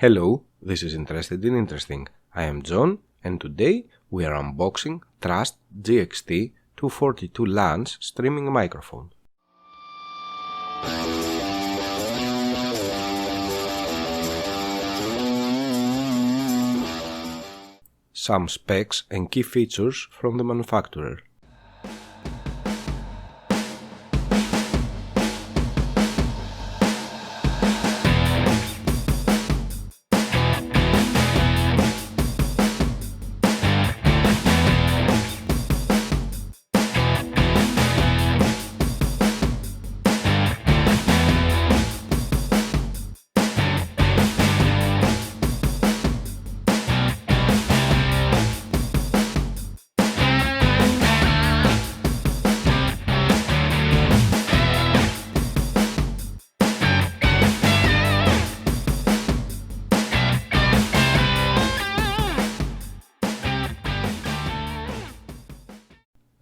Hello, this is Interested in Interesting. I am John, and today we are unboxing Trust GXT 242 Lance streaming microphone. Some specs and key features from the manufacturer.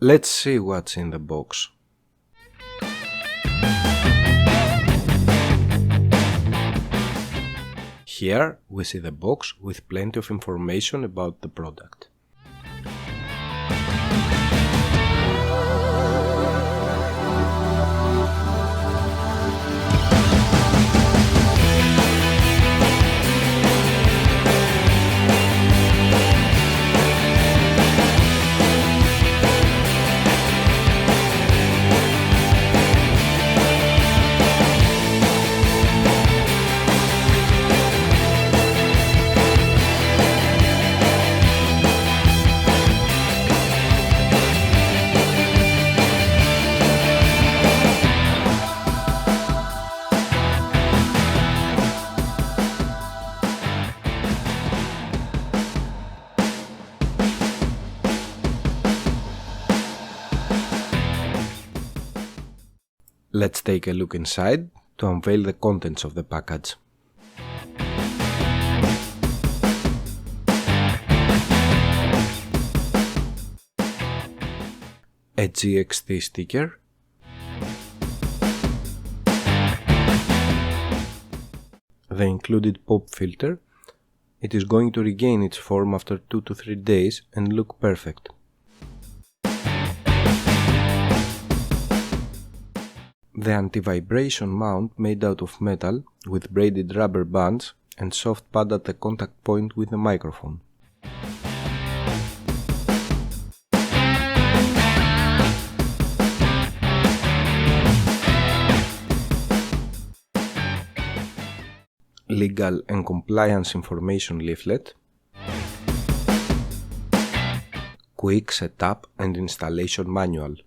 Let's see what's in the box. Here we see the box with plenty of information about the product. Let's take a look inside to unveil the contents of the package. A GXT sticker, the included pop filter. It is going to regain its form after 2 to 3 days and look perfect. The anti-vibration mount made out of metal with braided rubber bands and soft pad at the contact point with the microphone. Legal and compliance information leaflet. Quick setup and installation manual.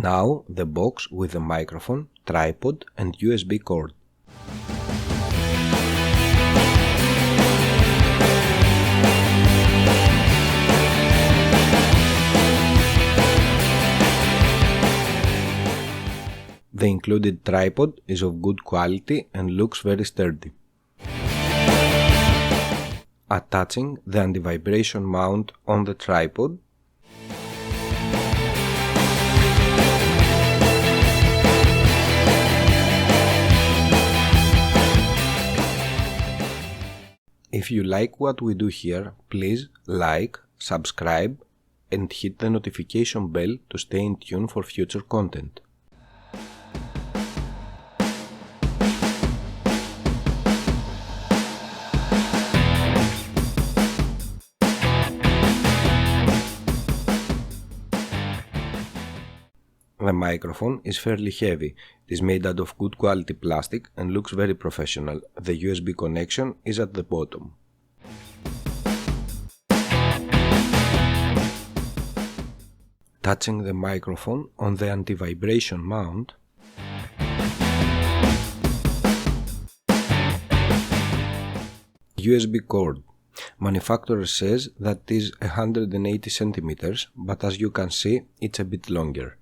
Now the box with the microphone, tripod and USB cord. The included tripod is of good quality and looks very sturdy. Attaching the anti-vibration mount on the tripod. If you like what we do here, please like, subscribe and hit the notification bell to stay in tune for future content. The microphone is fairly heavy. It is made out of good quality plastic and looks very professional. The USB connection is at the bottom. Touching the microphone on the anti-vibration mount. USB cord. Manufacturer says that it is 180 cm, but as you can see, it's a bit longer.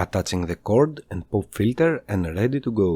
attaching the cord and pop filter and ready to go.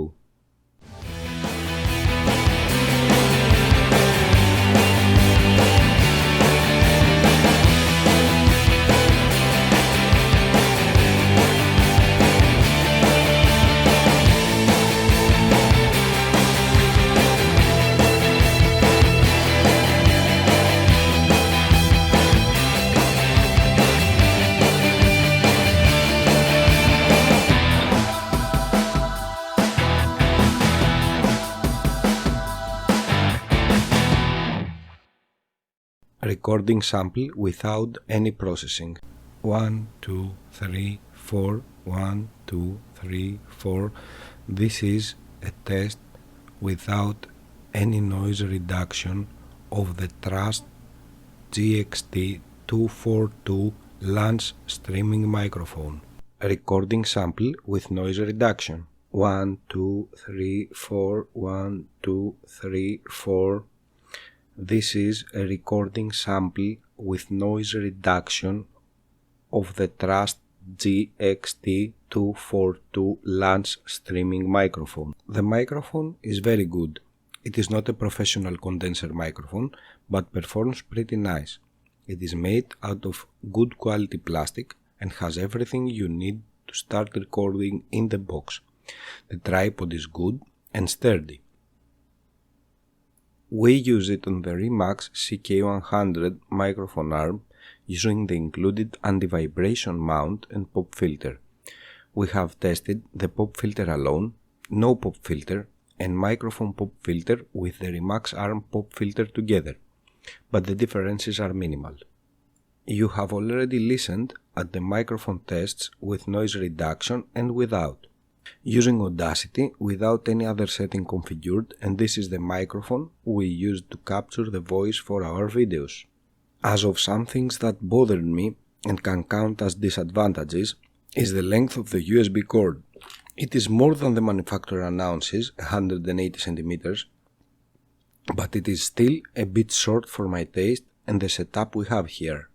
Recording sample without any processing. 1, 2, 3, 4, 1, 2, 3, 4. This is a test without any noise reduction of the Trust GXT 242 launch streaming microphone. Recording sample with noise reduction. 1, 2, 3, 4, 1, 2, 3, 4. This is a recording sample with noise reduction of the Trust GXT 242 launch streaming microphone. The microphone is very good. It is not a professional condenser microphone, but performs pretty nice. It is made out of good quality plastic and has everything you need to start recording in the box. The tripod is good and sturdy. We use it on the Remax CK100 microphone arm using the included anti-vibration mount and pop filter. We have tested the pop filter alone, no pop filter, and microphone pop filter with the Remax arm pop filter together, but the differences are minimal. You have already listened at the microphone tests with noise reduction and without. Using Audacity without any other setting configured, and this is the microphone we used to capture the voice for our videos. As of some things that bothered me and can count as disadvantages is the length of the USB cord. It is more than the manufacturer announces, 180 cm, but it is still a bit short for my taste and the setup we have here.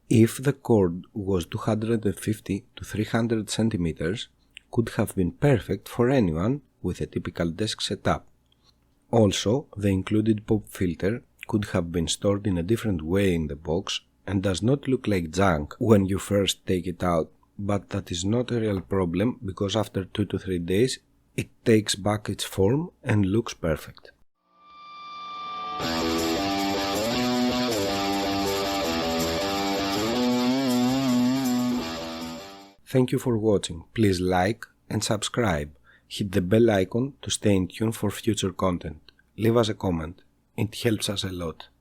If the cord was 250 to 300 cm, could have been perfect for anyone with a typical desk setup. Also, the included pop filter could have been stored in a different way in the box and does not look like junk when you first take it out, but that is not a real problem because after 2 to 3 days it takes back its form and looks perfect. Thank you for watching. Please like and subscribe. Hit the bell icon to stay in tune for future content. Leave us a comment. It helps us a lot.